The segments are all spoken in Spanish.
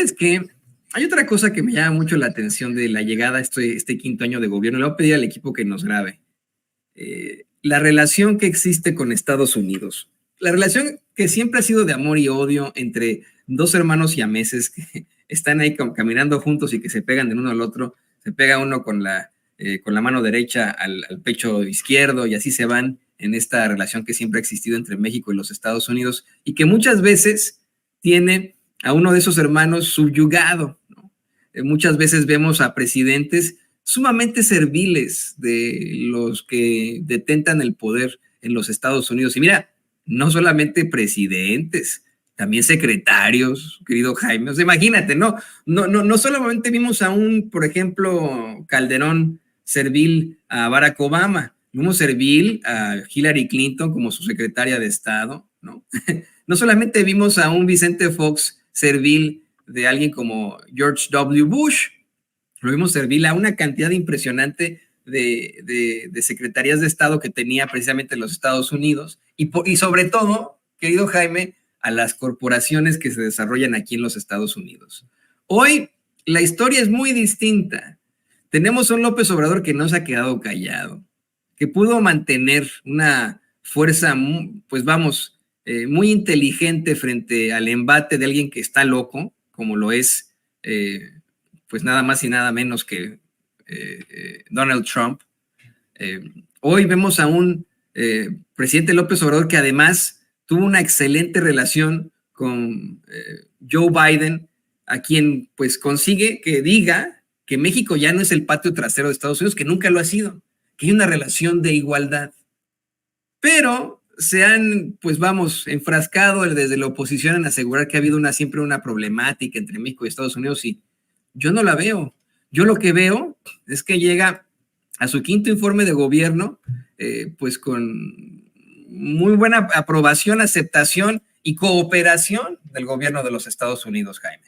¿sabes qué? Hay otra cosa que me llama mucho la atención de la llegada a este quinto año de gobierno. Le voy a pedir al equipo que nos grabe. La relación que existe con Estados Unidos. La relación que siempre ha sido de amor y odio entre dos hermanos siameses que están ahí caminando juntos y que se pegan del uno al otro. Se pega uno con la mano derecha al pecho izquierdo y así se van en esta relación que siempre ha existido entre México y los Estados Unidos y que muchas veces tiene a uno de esos hermanos subyugado, ¿no? Muchas veces vemos a presidentes sumamente serviles de los que detentan el poder en los Estados Unidos. Y mira, no solamente presidentes, también secretarios, querido Jaime. O sea, imagínate, no solamente vimos a un, por ejemplo, Calderón servil a Barack Obama, vimos servil a Hillary Clinton como su secretaria de Estado, ¿no? No solamente vimos a un Vicente Fox servil de alguien como George W. Bush, lo vimos servir a una cantidad impresionante de secretarías de Estado que tenía precisamente los Estados Unidos y sobre todo, querido Jaime, a las corporaciones que se desarrollan aquí en los Estados Unidos. Hoy la historia es muy distinta. Tenemos un López Obrador que no se ha quedado callado, que pudo mantener una fuerza, pues vamos, muy inteligente frente al embate de alguien que está loco, como lo es pues nada más y nada menos que Donald Trump. Hoy vemos a un presidente López Obrador que además tuvo una excelente relación con Joe Biden, a quien pues consigue que diga que México ya no es el patio trasero de Estados Unidos, que nunca lo ha sido, que hay una relación de igualdad. Pero se han, pues vamos, enfrascado desde la oposición en asegurar que ha habido siempre una problemática entre México y Estados Unidos y yo no la veo. Yo lo que veo es que llega a su quinto informe de gobierno, pues con muy buena aprobación, aceptación y cooperación del gobierno de los Estados Unidos, Jaime.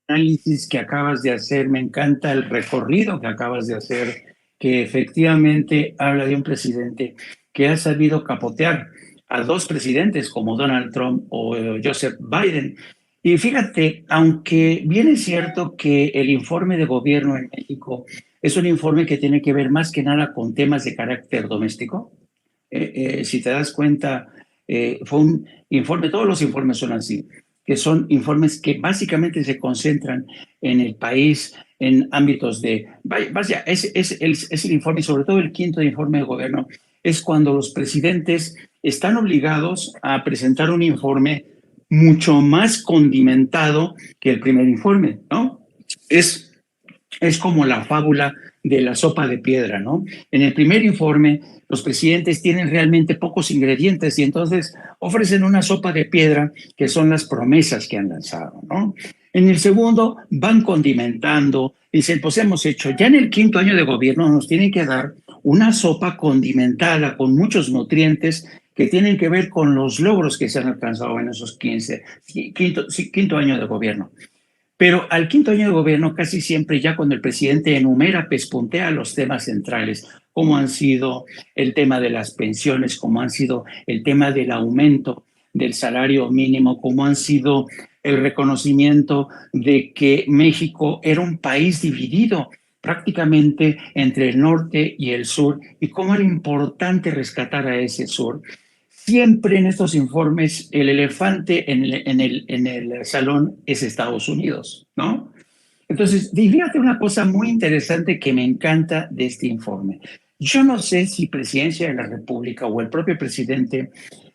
Análisis que acabas de hacer, me encanta el recorrido que acabas de hacer, que efectivamente habla de un presidente que ha sabido capotear a dos presidentes como Donald Trump o Joseph Biden. Y fíjate, aunque bien es cierto que el informe de gobierno en México es un informe que tiene que ver más que nada con temas de carácter doméstico, si te das cuenta, fue un informe, todos los informes son así, que son informes que básicamente se concentran en el país, en ámbitos de, vaya, es el informe, sobre todo el quinto informe de gobierno, es cuando los presidentes están obligados a presentar un informe mucho más condimentado que el primer informe, ¿no? Es como la fábula de la sopa de piedra, ¿no? En el primer informe, los presidentes tienen realmente pocos ingredientes y entonces ofrecen una sopa de piedra que son las promesas que han lanzado, ¿no? En el segundo, van condimentando, dicen, pues hemos hecho, ya en el quinto año de gobierno nos tienen que dar una sopa condimentada con muchos nutrientes que tienen que ver con los logros que se han alcanzado en esos quinto año de gobierno. Pero al quinto año de gobierno, casi siempre ya cuando el presidente enumera, pespuntea los temas centrales, como han sido el tema de las pensiones, como han sido el tema del aumento del salario mínimo, como han sido el reconocimiento de que México era un país dividido prácticamente entre el norte y el sur, y cómo era importante rescatar a ese sur. Siempre en estos informes el elefante en el salón es Estados Unidos, ¿no? Entonces, fíjate una cosa muy interesante que me encanta de este informe. Yo no sé si Presidencia de la República o el propio presidente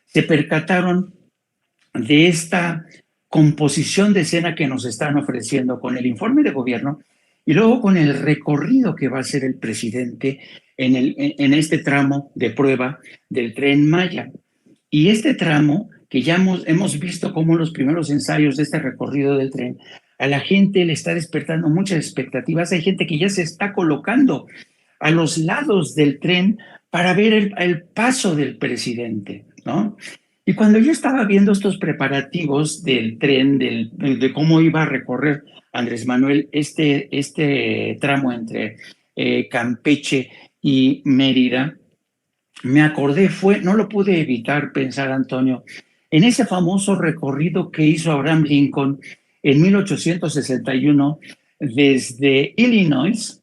se percataron de esta composición de escena que nos están ofreciendo con el informe de gobierno y luego con el recorrido que va a hacer el presidente en este tramo de prueba del Tren Maya. Y este tramo, que ya hemos visto cómo los primeros ensayos de este recorrido del tren, a la gente le está despertando muchas expectativas. Hay gente que ya se está colocando a los lados del tren para ver el paso del presidente, ¿no? Y cuando yo estaba viendo estos preparativos del tren, de cómo iba a recorrer Andrés Manuel este tramo entre Campeche y Mérida, me acordé, no lo pude evitar pensar, Antonio, En ese famoso recorrido que hizo Abraham Lincoln en 1861 desde Illinois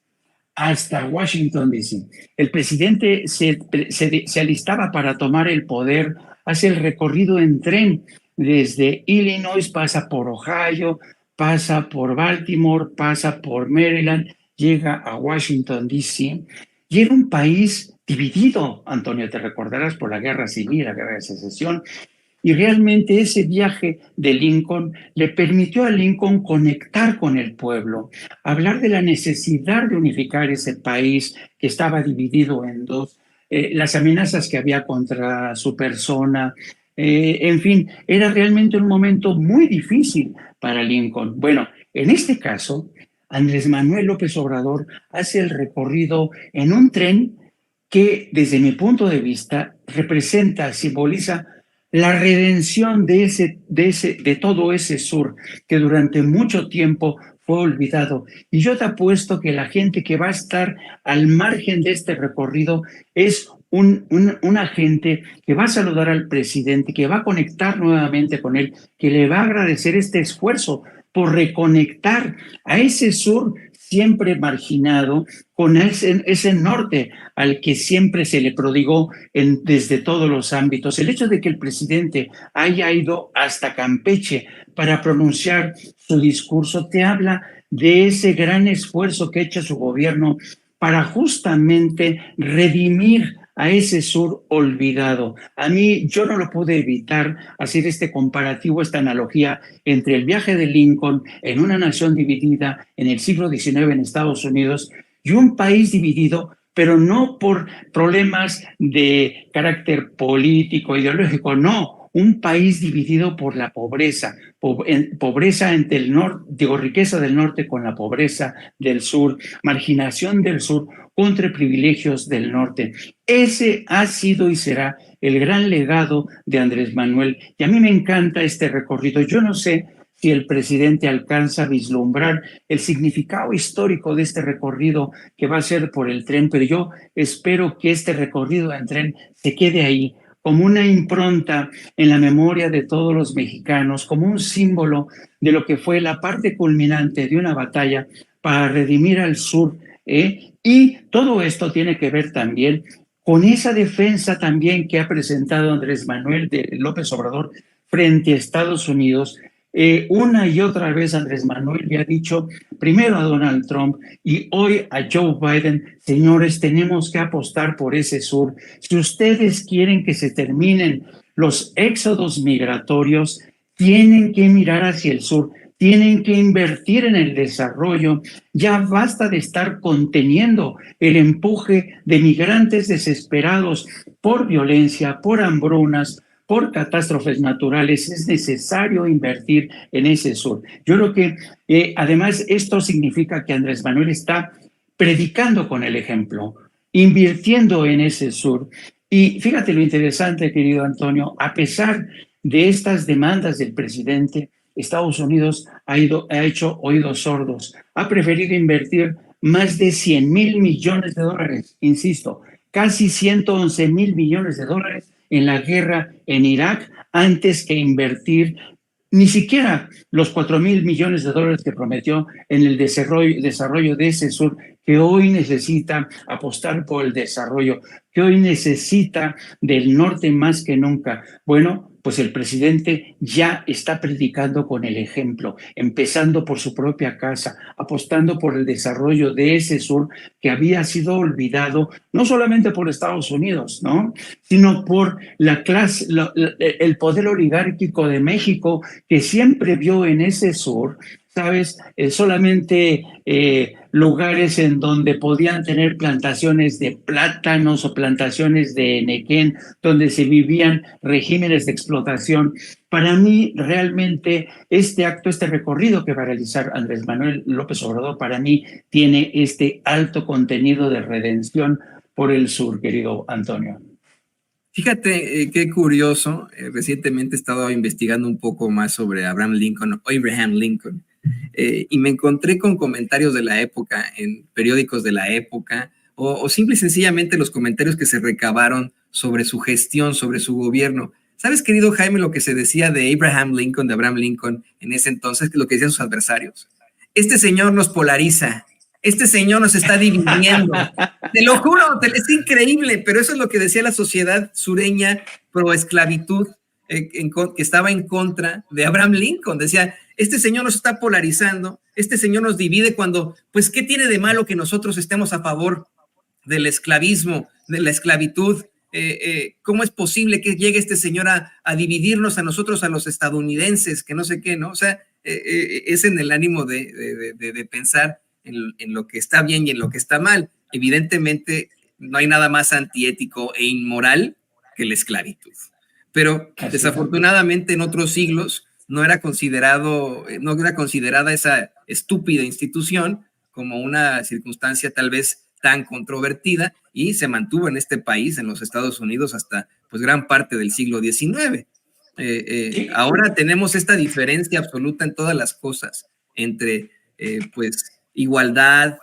hasta Washington, D.C. El presidente se alistaba para tomar el poder, hace el recorrido en tren desde Illinois, pasa por Ohio, pasa por Baltimore, pasa por Maryland, llega a Washington, D.C. Y era un país dividido, Antonio, te recordarás, por la guerra civil, la guerra de secesión, y realmente ese viaje de Lincoln le permitió a Lincoln conectar con el pueblo, hablar de la necesidad de unificar ese país que estaba dividido en dos, las amenazas que había contra su persona. En fin, era realmente un momento muy difícil para Lincoln. Bueno, en este caso, Andrés Manuel López Obrador hace el recorrido en un tren que, desde mi punto de vista, representa, simboliza la redención de todo ese sur que durante mucho tiempo fue olvidado. Y yo te apuesto que la gente que va a estar al margen de este recorrido es una gente que va a saludar al presidente, que va a conectar nuevamente con él, que le va a agradecer este esfuerzo por reconectar a ese sur siempre marginado con ese norte al que siempre se le prodigó desde todos los ámbitos. El hecho de que el presidente haya ido hasta Campeche para pronunciar su discurso te habla de ese gran esfuerzo que ha hecho su gobierno para justamente redimir a ese sur olvidado. A mí, yo no lo pude evitar hacer este comparativo, esta analogía entre el viaje de Lincoln en una nación dividida en el siglo XIX en Estados Unidos y un país dividido, pero no por problemas de carácter político, ideológico, no, un país dividido por la pobreza, pobreza entre el norte, digo, riqueza del norte con la pobreza del sur, marginación del sur contra privilegios del norte. Ese ha sido y será el gran legado de Andrés Manuel. Y a mí me encanta este recorrido. Yo no sé si el presidente alcanza a vislumbrar el significado histórico de este recorrido que va a ser por el tren, pero yo espero que este recorrido en tren se quede ahí como una impronta en la memoria de todos los mexicanos, como un símbolo de lo que fue la parte culminante de una batalla para redimir al sur. Y todo esto tiene que ver también con esa defensa también que ha presentado Andrés Manuel de López Obrador frente a Estados Unidos. Una y otra vez Andrés Manuel le ha dicho primero a Donald Trump y hoy a Joe Biden, señores, tenemos que apostar por ese sur. Si ustedes quieren que se terminen los éxodos migratorios, tienen que mirar hacia el sur, tienen que invertir en el desarrollo. Ya basta de estar conteniendo el empuje de migrantes desesperados por violencia, por hambrunas, por catástrofes naturales. Es necesario invertir en ese sur. Yo creo que además esto significa que Andrés Manuel está predicando con el ejemplo, invirtiendo en ese sur. Y fíjate lo interesante, querido Antonio, a pesar de estas demandas del presidente, Estados Unidos ha hecho oídos sordos, ha preferido invertir más de 100,000 millones de dólares, insisto, casi 111,000 millones de dólares en la guerra en Irak antes que invertir ni siquiera los 4,000 millones de dólares que prometió en el desarrollo de ese sur que hoy necesita apostar por el desarrollo, que hoy necesita del norte más que nunca. Bueno, pues el presidente ya está predicando con el ejemplo, empezando por su propia casa, apostando por el desarrollo de ese sur que había sido olvidado, no solamente por Estados Unidos, ¿no?, sino por la clase, el poder oligárquico de México, que siempre vio en ese sur, ¿sabes? Solamente lugares en donde podían tener plantaciones de plátanos o plantaciones de nequén, donde se vivían regímenes de explotación. Para mí, realmente, este acto, este recorrido que va a realizar Andrés Manuel López Obrador, para mí tiene este alto contenido de redención por el sur, querido Antonio. Fíjate qué curioso, recientemente he estado investigando un poco más sobre Abraham Lincoln, y me encontré con comentarios de la época en periódicos de la época o simple y sencillamente los comentarios que se recabaron sobre su gestión, sobre su gobierno. ¿Sabes, querido Jaime, lo que se decía de Abraham Lincoln en ese entonces, lo que decían sus adversarios? Este señor nos polariza, este señor nos está dividiendo. Te lo juro, es increíble, pero eso es lo que decía la sociedad sureña pro esclavitud, que estaba en contra de Abraham Lincoln. Decía, este señor nos está polarizando, este señor nos divide cuando, pues, ¿qué tiene de malo que nosotros estemos a favor del esclavismo, de la esclavitud? ¿Cómo es posible que llegue este señor a dividirnos a nosotros, a los estadounidenses, que no sé qué, ¿no? O sea, es en el ánimo de pensar en lo que está bien y en lo que está mal. Evidentemente, no hay nada más antiético e inmoral que la esclavitud. Pero desafortunadamente en otros siglos no era considerada esa estúpida institución como una circunstancia tal vez tan controvertida, y se mantuvo en este país, en los Estados Unidos, hasta pues gran parte del siglo XIX. Ahora tenemos esta diferencia absoluta en todas las cosas, entre pues igualdad,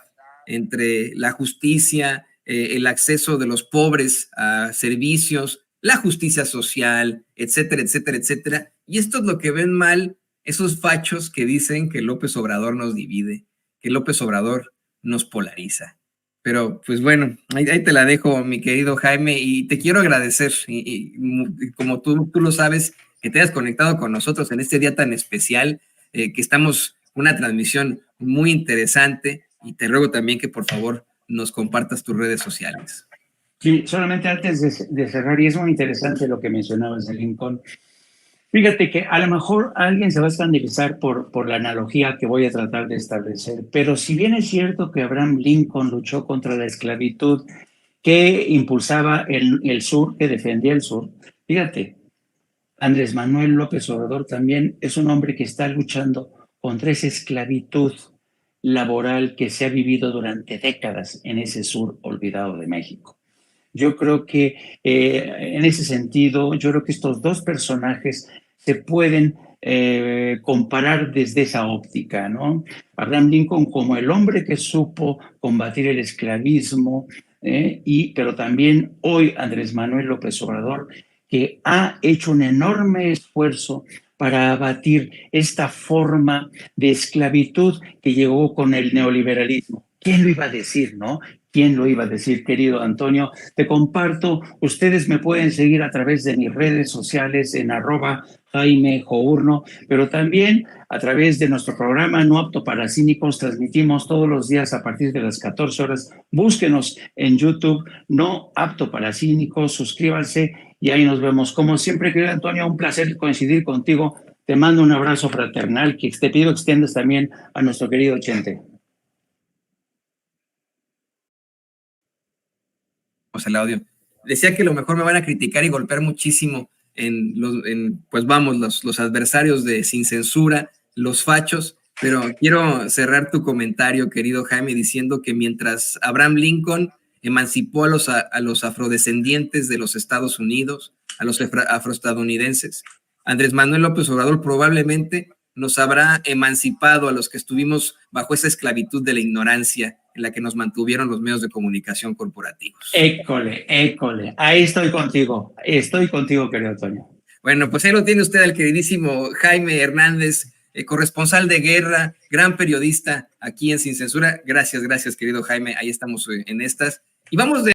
entre la justicia, el acceso de los pobres a servicios, la justicia social, etcétera, etcétera, etcétera. Y esto es lo que ven mal esos fachos que dicen que López Obrador nos divide, que López Obrador nos polariza. Pero pues bueno, ahí te la dejo, mi querido Jaime, y te quiero agradecer, y como tú lo sabes, que te hayas conectado con nosotros en este día tan especial, que estamos una transmisión muy interesante, y te ruego también que por favor nos compartas tus redes sociales. Sí, solamente antes de cerrar, y es muy interesante lo que mencionabas de Lincoln. Fíjate que a lo mejor alguien se va a escandalizar por la analogía que voy a tratar de establecer, pero si bien es cierto que Abraham Lincoln luchó contra la esclavitud, que impulsaba el sur, que defendía el sur, fíjate, Andrés Manuel López Obrador también es un hombre que está luchando contra esa esclavitud laboral que se ha vivido durante décadas en ese sur olvidado de México. Yo creo que en ese sentido, yo creo que estos dos personajes se pueden comparar desde esa óptica, ¿no? Abraham Lincoln como el hombre que supo combatir el esclavismo, pero también hoy Andrés Manuel López Obrador, que ha hecho un enorme esfuerzo para abatir esta forma de esclavitud que llegó con el neoliberalismo. ¿Quién lo iba a decir, no? ¿Quién lo iba a decir, querido Antonio? Te comparto, ustedes me pueden seguir a través de mis redes sociales en @JaimeJourno, pero también a través de nuestro programa No Apto para Cínicos. Transmitimos todos los días a partir de las 14 horas. Búsquenos en YouTube, No Apto para Cínicos, suscríbanse y ahí nos vemos. Como siempre, querido Antonio, un placer coincidir contigo. Te mando un abrazo fraternal que te pido extiendas también a nuestro querido Chente. El audio. Decía que lo mejor me van a criticar y golpear muchísimo pues vamos, los adversarios de Sin Censura, los fachos, pero quiero cerrar tu comentario, querido Jaime, diciendo que mientras Abraham Lincoln emancipó a los afrodescendientes de los Estados Unidos, a los afroestadounidenses, Andrés Manuel López Obrador probablemente nos habrá emancipado a los que estuvimos bajo esa esclavitud de la ignorancia en la que nos mantuvieron los medios de comunicación corporativos. École, ahí estoy contigo, querido Antonio. Bueno, pues ahí lo tiene usted, el queridísimo Jaime Hernández, corresponsal de guerra, gran periodista aquí en Sin Censura. Gracias, querido Jaime, ahí estamos en estas. Y vamos de